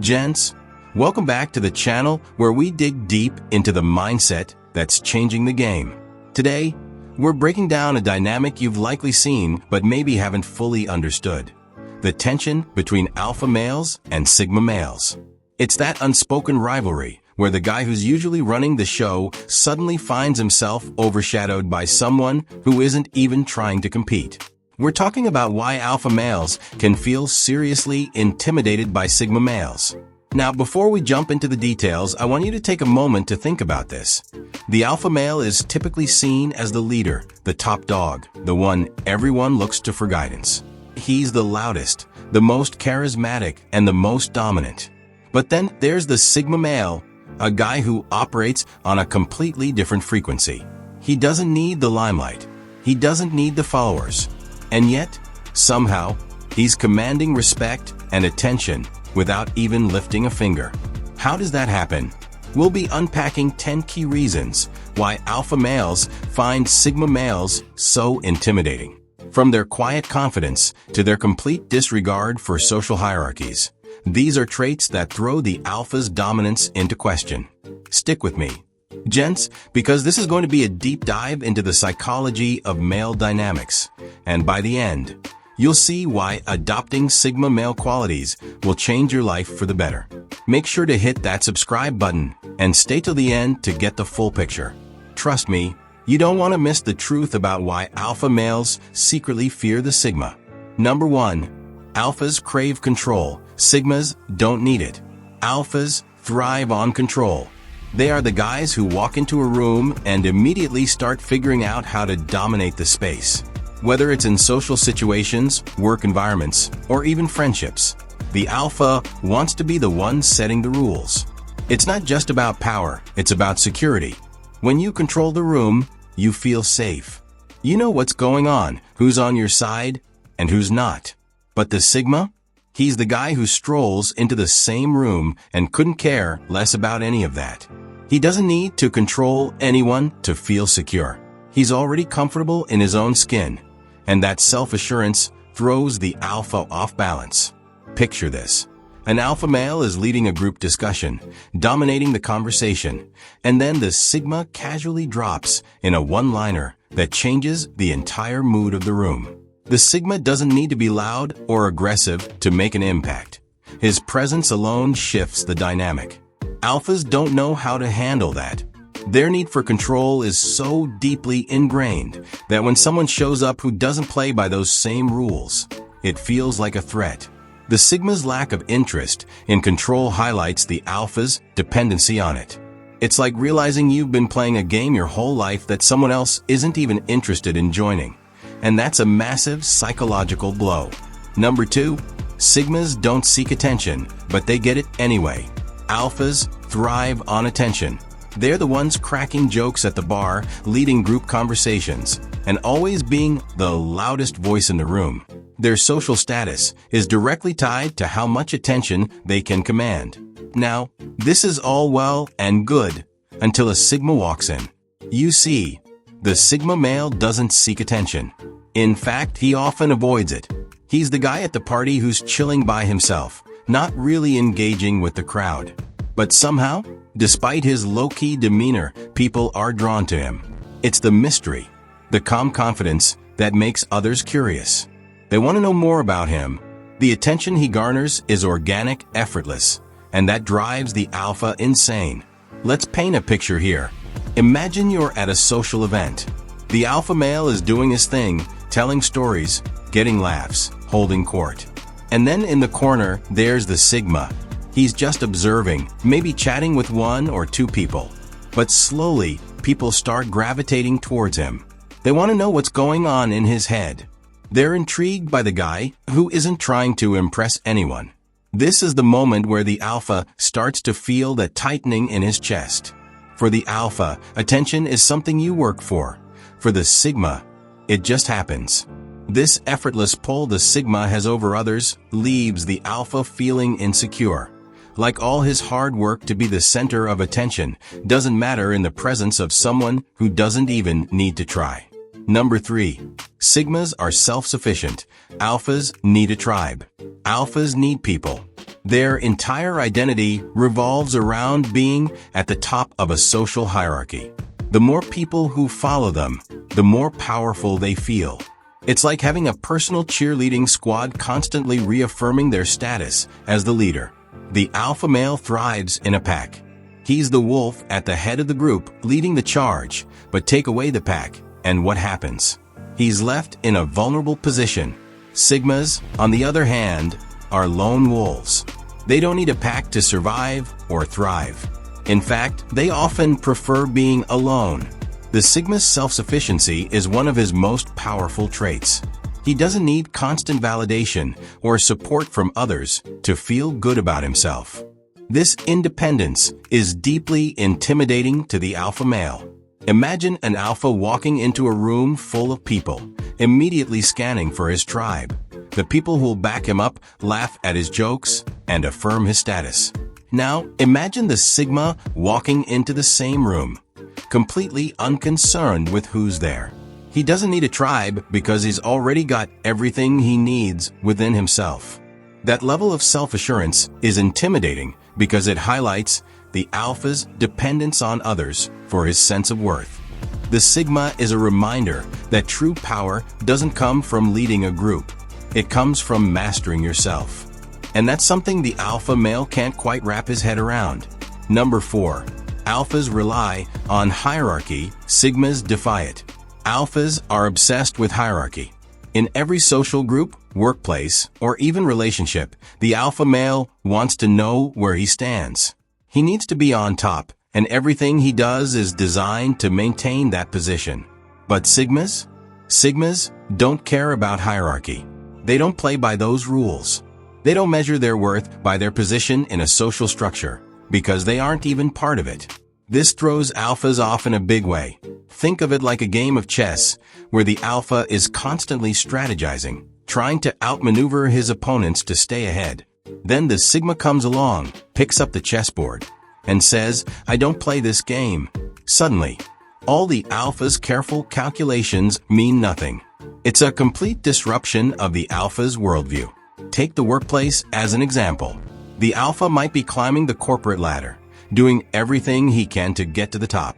Gents, welcome back to the channel where we dig deep into the mindset that's changing the game. Today, we're breaking down a dynamic you've likely seen but maybe haven't fully understood. The tension between alpha males and sigma males. It's that unspoken rivalry where the guy who's usually running the show suddenly finds himself overshadowed by someone who isn't even trying to compete. We're talking about why alpha males can feel seriously intimidated by sigma males. Now, before we jump into the details, I want you to take a moment to think about this. The alpha male is typically seen as the leader, the top dog, the one everyone looks to for guidance. He's the loudest, the most charismatic, and the most dominant. But then there's the sigma male, a guy who operates on a completely different frequency. He doesn't need the limelight. He doesn't need the followers. And yet, somehow, he's commanding respect and attention without even lifting a finger. How does that happen? We'll be unpacking 10 key reasons why alpha males find sigma males so intimidating. From their quiet confidence to their complete disregard for social hierarchies, these are traits that throw the alpha's dominance into question. Stick with me, gents, because this is going to be a deep dive into the psychology of male dynamics. And by the end, you'll see why adopting sigma male qualities will change your life for the better. Make sure to hit that subscribe button and stay till the end to get the full picture. Trust me, you don't want to miss the truth about why alpha males secretly fear the sigma. Number 1. Alphas crave control. Sigmas don't need it. Alphas thrive on control. They are the guys who walk into a room and immediately start figuring out how to dominate the space. Whether it's in social situations, work environments, or even friendships, the alpha wants to be the one setting the rules. It's not just about power, it's about security. When you control the room, you feel safe. You know what's going on, who's on your side, and who's not. But the sigma? He's the guy who strolls into the same room and couldn't care less about any of that. He doesn't need to control anyone to feel secure. He's already comfortable in his own skin, and that self-assurance throws the alpha off balance. Picture this. An alpha male is leading a group discussion, dominating the conversation, and then the sigma casually drops in a one-liner that changes the entire mood of the room. The sigma doesn't need to be loud or aggressive to make an impact. His presence alone shifts the dynamic. Alphas don't know how to handle that. Their need for control is so deeply ingrained that when someone shows up who doesn't play by those same rules, it feels like a threat. The sigma's lack of interest in control highlights the alpha's dependency on it. It's like realizing you've been playing a game your whole life that someone else isn't even interested in joining. And that's a massive psychological blow. Number 2, sigmas don't seek attention, but they get it anyway. Alphas thrive on attention. They're the ones cracking jokes at the bar, leading group conversations, and always being the loudest voice in the room. Their social status is directly tied to how much attention they can command. Now, this is all well and good until a sigma walks in. You see, the sigma male doesn't seek attention. In fact, he often avoids it. He's the guy at the party who's chilling by himself, not really engaging with the crowd. But somehow, despite his low-key demeanor, people are drawn to him. It's the mystery, the calm confidence that makes others curious. They want to know more about him. The attention he garners is organic, effortless, and that drives the alpha insane. Let's paint a picture here. Imagine you're at a social event. The alpha male is doing his thing, telling stories, getting laughs, holding court. And then in the corner, there's the sigma. He's just observing, maybe chatting with one or two people. But slowly, people start gravitating towards him. They want to know what's going on in his head. They're intrigued by the guy who isn't trying to impress anyone. This is the moment where the alpha starts to feel the tightening in his chest. For the alpha, attention is something you work for. For the sigma, it just happens. This effortless pull the sigma has over others leaves the alpha feeling insecure. Like all his hard work to be the center of attention doesn't matter in the presence of someone who doesn't even need to try. Number 3. Sigmas are self-sufficient. Alphas need a tribe. Alphas need people. Their entire identity revolves around being at the top of a social hierarchy. The more people who follow them, the more powerful they feel. It's like having a personal cheerleading squad constantly reaffirming their status as the leader. The alpha male thrives in a pack. He's the wolf at the head of the group, leading the charge, but take away the pack, and what happens? He's left in a vulnerable position. Sigmas, on the other hand, are lone wolves. They don't need a pack to survive or thrive. In fact, they often prefer being alone. The Sigma's self-sufficiency is one of his most powerful traits. He doesn't need constant validation or support from others to feel good about himself. This independence is deeply intimidating to the alpha male. Imagine an alpha walking into a room full of people, immediately scanning for his tribe. The people who will back him up laugh at his jokes and affirm his status. Now, imagine the Sigma walking into the same room, completely unconcerned with who's there. He doesn't need a tribe because he's already got everything he needs within himself. That level of self-assurance is intimidating because it highlights the alpha's dependence on others for his sense of worth. The Sigma is a reminder that true power doesn't come from leading a group. It comes from mastering yourself. And that's something the alpha male can't quite wrap his head around. Number 4. Alphas rely on hierarchy, Sigmas defy it. Alphas are obsessed with hierarchy. In every social group, workplace, or even relationship, the alpha male wants to know where he stands. He needs to be on top, and everything he does is designed to maintain that position. But Sigmas? Sigmas don't care about hierarchy. They don't play by those rules. They don't measure their worth by their position in a social structure, because they aren't even part of it. This throws alphas off in a big way. Think of it like a game of chess, where the alpha is constantly strategizing, trying to outmaneuver his opponents to stay ahead. Then the Sigma comes along, picks up the chessboard, and says, "I don't play this game." Suddenly, all the alpha's careful calculations mean nothing. It's a complete disruption of the alpha's worldview. Take the workplace as an example. The alpha might be climbing the corporate ladder, doing everything he can to get to the top.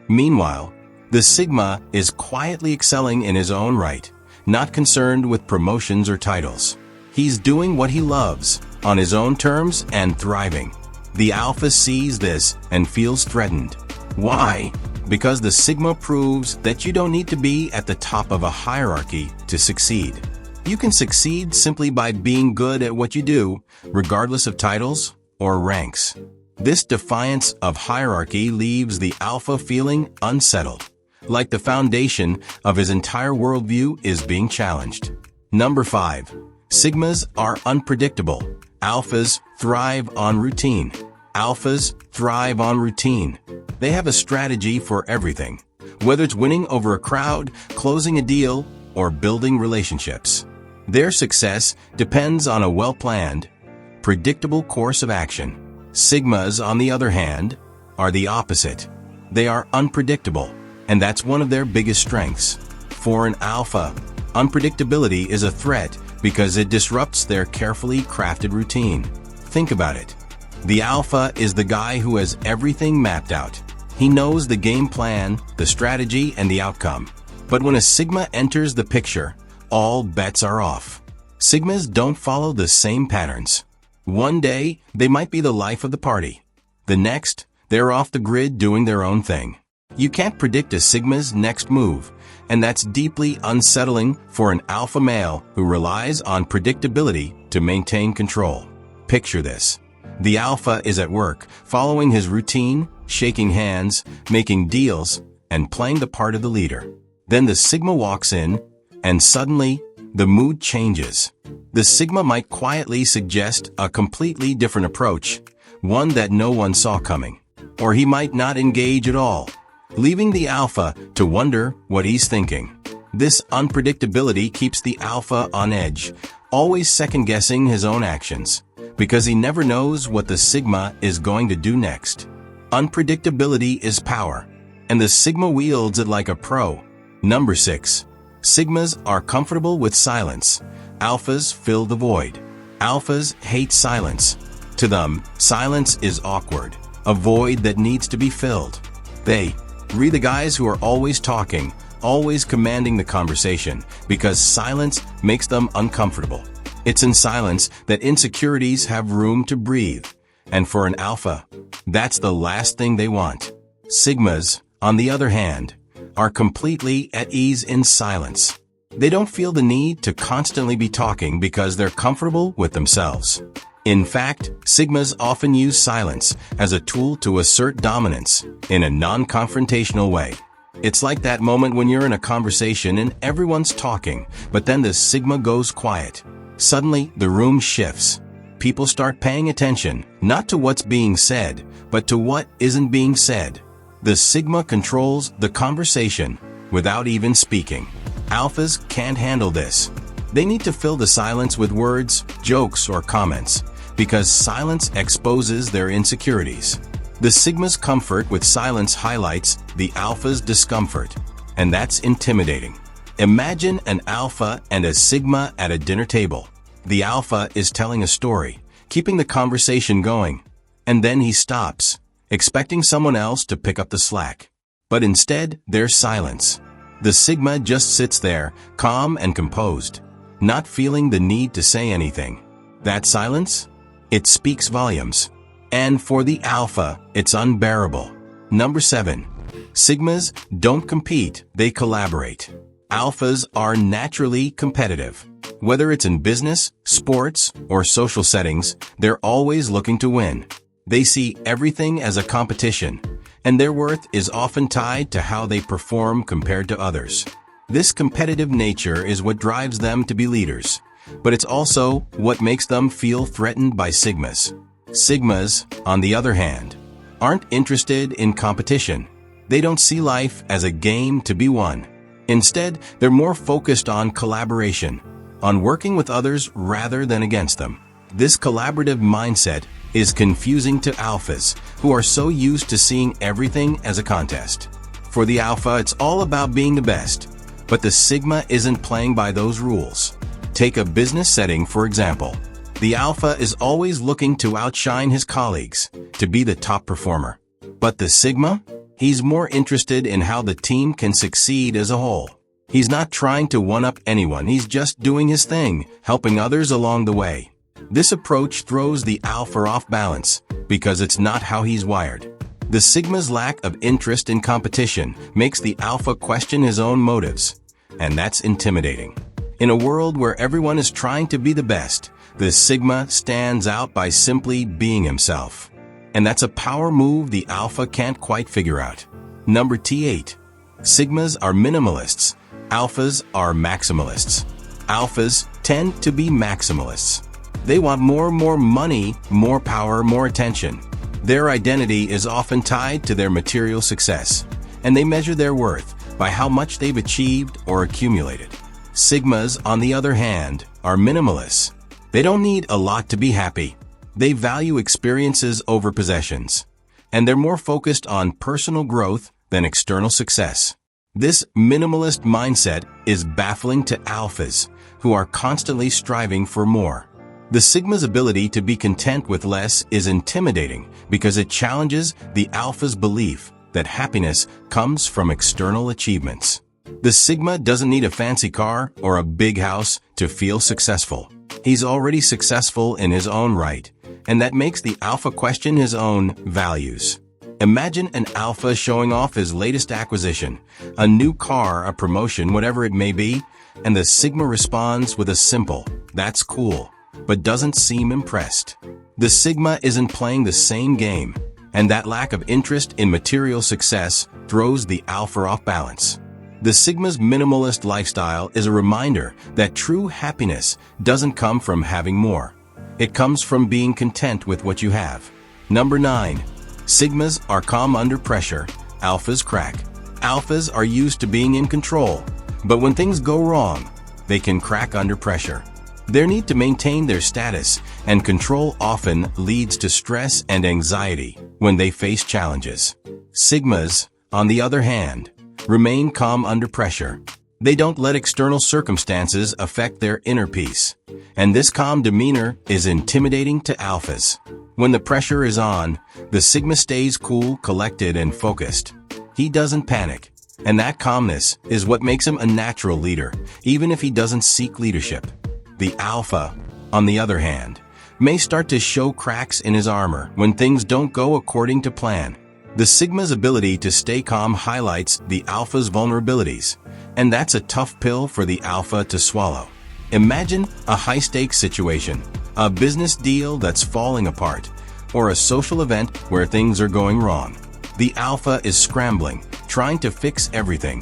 Meanwhile, the Sigma is quietly excelling in his own right, not concerned with promotions or titles. He's doing what he loves, on his own terms, and thriving. The alpha sees this and feels threatened. Why? Because the Sigma proves that you don't need to be at the top of a hierarchy to succeed. You can succeed simply by being good at what you do, regardless of titles or ranks. This defiance of hierarchy leaves the alpha feeling unsettled, like the foundation of his entire worldview is being challenged. Number 5. Sigmas are unpredictable. Alphas thrive on routine. Alphas thrive on routine. They have a strategy for everything, whether it's winning over a crowd, closing a deal, or building relationships. Their success depends on a well-planned, predictable course of action. Sigmas, on the other hand, are the opposite. They are unpredictable, and that's one of their biggest strengths. For an alpha, unpredictability is a threat because it disrupts their carefully crafted routine. Think about it. The alpha is the guy who has everything mapped out. He knows the game plan, the strategy, and the outcome. But when a Sigma enters the picture, all bets are off. Sigmas don't follow the same patterns. One day, they might be the life of the party. The next, they're off the grid doing their own thing. You can't predict a Sigma's next move, and that's deeply unsettling for an alpha male who relies on predictability to maintain control. Picture this. The alpha is at work, following his routine, shaking hands, making deals, and playing the part of the leader. Then the Sigma walks in, and suddenly, the mood changes. The Sigma might quietly suggest a completely different approach, one that no one saw coming. Or he might not engage at all, leaving the alpha to wonder what he's thinking. This unpredictability keeps the alpha on edge, always second-guessing his own actions, because he never knows what the Sigma is going to do next. Unpredictability is power, and the Sigma wields it like a pro. Number 6. Sigmas are comfortable with silence. Alphas fill the void. Alphas hate silence. To them, silence is awkward, a void that needs to be filled. They read the guys who are always talking, always commanding the conversation, because silence makes them uncomfortable. It's in silence that insecurities have room to breathe. And for an alpha, that's the last thing they want. Sigmas, on the other hand, are completely at ease in silence. They don't feel the need to constantly be talking because they're comfortable with themselves. In fact, Sigmas often use silence as a tool to assert dominance in a non-confrontational way. It's like that moment when you're in a conversation and everyone's talking, but then the Sigma goes quiet. Suddenly, the room shifts. People start paying attention, not to what's being said, but to what isn't being said. The Sigma controls the conversation without even speaking. Alphas can't handle this. They need to fill the silence with words, jokes, or comments, because silence exposes their insecurities. The Sigma's comfort with silence highlights the Alpha's discomfort, and that's intimidating. Imagine an Alpha and a Sigma at a dinner table. The Alpha is telling a story, keeping the conversation going, and then he stops, expecting someone else to pick up the slack. But instead, there's silence. The Sigma just sits there, calm and composed, not feeling the need to say anything. That silence? It speaks volumes. And for the Alpha, it's unbearable. Number 7. Sigmas don't compete, they collaborate. Alphas are naturally competitive. Whether it's in business, sports, or social settings, they're always looking to win. They see everything as a competition, and their worth is often tied to how they perform compared to others. This competitive nature is what drives them to be leaders, but it's also what makes them feel threatened by Sigmas. Sigmas, on the other hand, aren't interested in competition. They don't see life as a game to be won. Instead, they're more focused on collaboration, on working with others rather than against them. This collaborative mindset is confusing to Alphas, who are so used to seeing everything as a contest. For the Alpha, it's all about being the best, but the Sigma isn't playing by those rules. Take a business setting, for example. The Alpha is always looking to outshine his colleagues, to be the top performer. But the Sigma? He's more interested in how the team can succeed as a whole. He's not trying to one-up anyone, he's just doing his thing, helping others along the way. This approach throws the Alpha off balance, because it's not how he's wired. The Sigma's lack of interest in competition makes the Alpha question his own motives, and that's intimidating. In a world where everyone is trying to be the best, the Sigma stands out by simply being himself. And that's a power move the Alpha can't quite figure out. Number 8. Sigmas are minimalists. Alphas are maximalists. Alphas tend to be maximalists. They want more money, more power, more attention. Their identity is often tied to their material success, and they measure their worth by how much they've achieved or accumulated. Sigmas, on the other hand, are minimalists. They don't need a lot to be happy. They value experiences over possessions, and they're more focused on personal growth than external success. This minimalist mindset is baffling to Alphas, who are constantly striving for more. The Sigma's ability to be content with less is intimidating because it challenges the Alpha's belief that happiness comes from external achievements. The Sigma doesn't need a fancy car or a big house to feel successful. He's already successful in his own right, and that makes the Alpha question his own values. Imagine an Alpha showing off his latest acquisition, a new car, a promotion, whatever it may be, and the Sigma responds with a simple, "That's cool," but doesn't seem impressed. The Sigma isn't playing the same game, and that lack of interest in material success throws the Alpha off balance. The Sigma's minimalist lifestyle is a reminder that true happiness doesn't come from having more. It comes from being content with what you have. Number 9. Sigmas are calm under pressure. Alphas crack. Alphas are used to being in control, but when things go wrong, they can crack under pressure. Their need to maintain their status and control often leads to stress and anxiety when they face challenges. Sigmas, on the other hand, remain calm under pressure. They don't let external circumstances affect their inner peace. And this calm demeanor is intimidating to alphas. When the pressure is on, the Sigma stays cool, collected, and focused. He doesn't panic. And that calmness is what makes him a natural leader, even if he doesn't seek leadership. The alpha, on the other hand, may start to show cracks in his armor when things don't go according to plan. The Sigma's ability to stay calm highlights the alpha's vulnerabilities, and that's a tough pill for the alpha to swallow. Imagine a high-stakes situation, a business deal that's falling apart, or a social event where things are going wrong. The alpha is scrambling, trying to fix everything,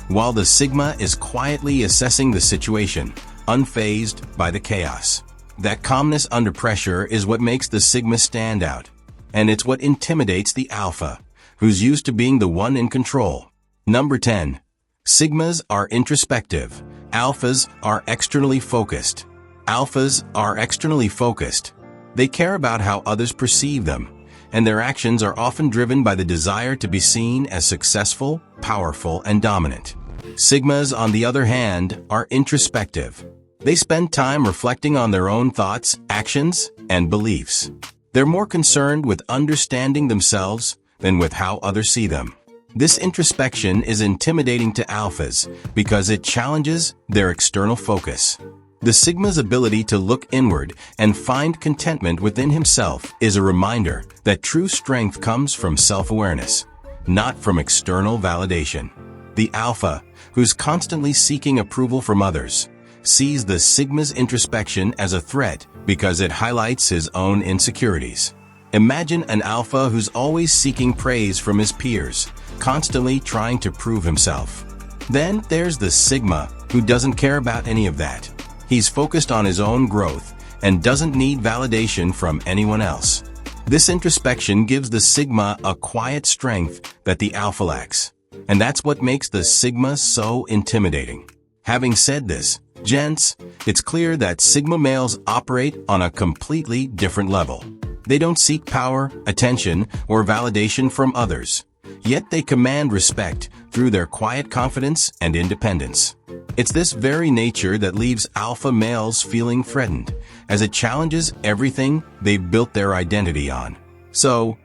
while the Sigma is quietly assessing the situation, unfazed by the chaos. That calmness under pressure is what makes the Sigma stand out, and it's what intimidates the alpha, who's used to being the one in control. Number 10. Sigmas are introspective. Alphas are externally focused. Alphas are externally focused. They care about how others perceive them, and their actions are often driven by the desire to be seen as successful, powerful, and dominant. Sigmas, on the other hand, are introspective. They spend time reflecting on their own thoughts, actions, and beliefs. They're more concerned with understanding themselves than with how others see them. This introspection is intimidating to alphas because it challenges their external focus. The Sigma's ability to look inward and find contentment within himself is a reminder that true strength comes from self-awareness, not from external validation. The alpha, who's constantly seeking approval from others, sees the Sigma's introspection as a threat because it highlights his own insecurities. Imagine an alpha who's always seeking praise from his peers, constantly trying to prove himself. Then there's the Sigma, who doesn't care about any of that. He's focused on his own growth and doesn't need validation from anyone else. This introspection gives the Sigma a quiet strength that the alpha lacks, and that's what makes the Sigma so intimidating. Having said this, gents, it's clear that Sigma males operate on a completely different level. They don't seek power, attention, or validation from others, yet they command respect through their quiet confidence and independence. It's this very nature that leaves alpha males feeling threatened, as it challenges everything they've built their identity on. So,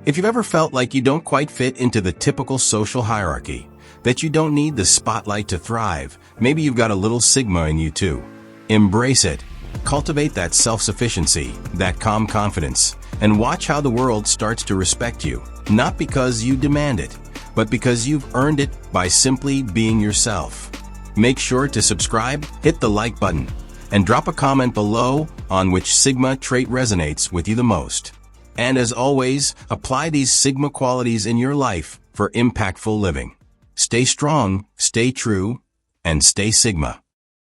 if you've ever felt like you don't quite fit into the typical social hierarchy, that you don't need the spotlight to thrive, maybe you've got a little Sigma in you too. Embrace it. Cultivate that self-sufficiency, that calm confidence, and watch how the world starts to respect you, not because you demand it, but because you've earned it by simply being yourself. Make sure to subscribe, hit the like button, and drop a comment below on which Sigma trait resonates with you the most. And as always, apply these Sigma qualities in your life for impactful living. Stay strong, stay true, and stay Sigma.